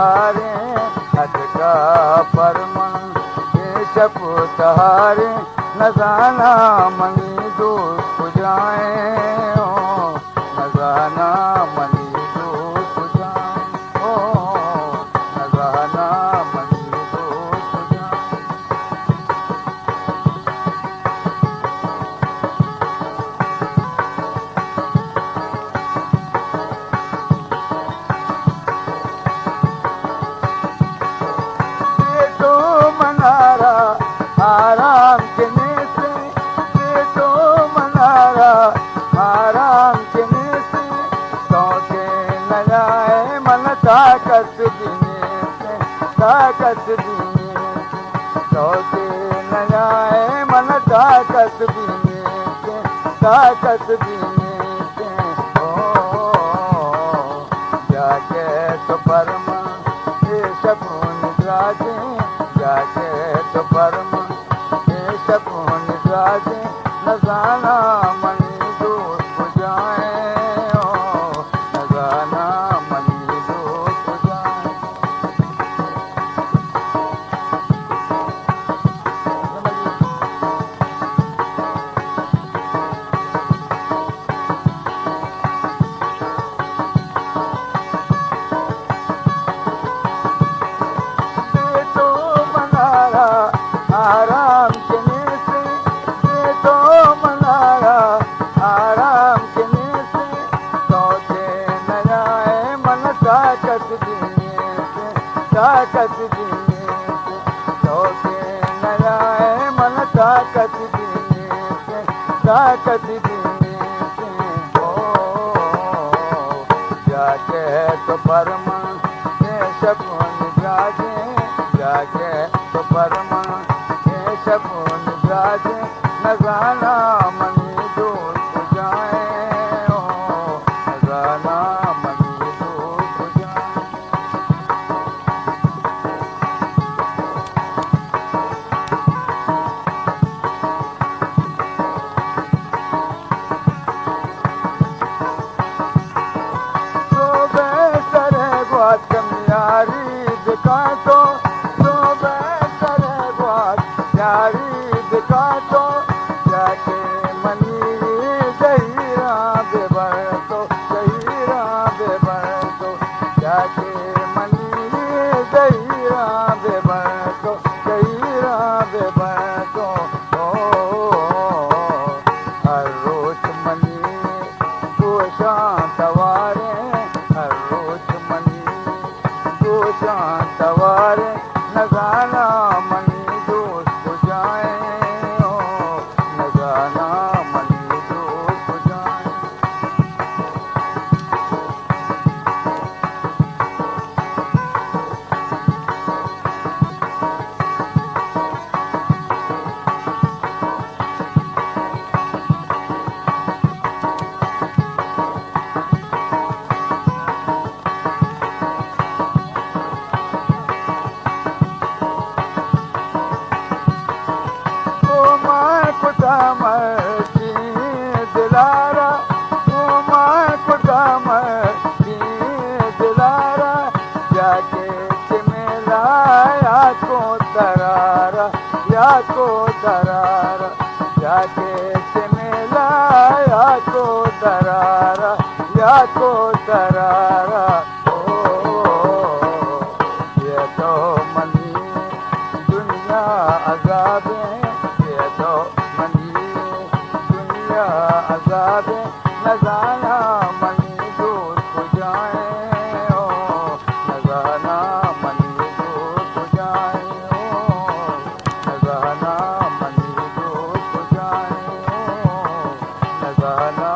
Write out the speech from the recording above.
पुतारे अटका परमन देश पुतारे नजाना मनी दूर पुजाए नजाना मनी दूर पुजाए नजाना मनी दूर पुजाए आराम के से ये तो मनारा आराम के से तो के न जाए मन ताकत दीने से ताकत दीने से तो के न जाए मन ताकत दीने से ताकत दीने से ओ जाके तो परमा ये शकुन राजे जाके तो परमा राजे नजाना मनी दूर पुजाए नजाना मनी दूर पुजाए ये तो मनारा आराम के तो मनारा आराम के से तो के न जाए मन ताकत दीने से ताकत दीने से तो के न जाए मन ताकत दीने से ताकत दीने से ओ जाके तो परमा शकुन राजे जाके तो परमा शकुन राजे नजाना मनी दूर पुजाए नजाना मनी दूर पुजाए तो बेहतर है बात कमियारी दिखा तो बेहतर है बात यारी दिखा तो जाके मनी जहीरा बेबर तो जहीरा बेबर तो जाके मनी जहीरा बेबर तो जहीरा बेबर तो हर रोज मनी गोशा तवारे हर रोज मनी गोशा तवारे नजाना मनी दूर पुजाए नजाना मनी दूर पुजाए मर्जी दिलारा मर्जी दिलारा जाके चिमेला या को दरारा जाके चिमेला या को दरारा ओ ये तो मनी दुनिया अज़ाबे ये तो अज़ाब नजाना मनी दूर पुजाए नजाना मनी दूर पुजाए नजाना मनी दूर पुजाए नजाना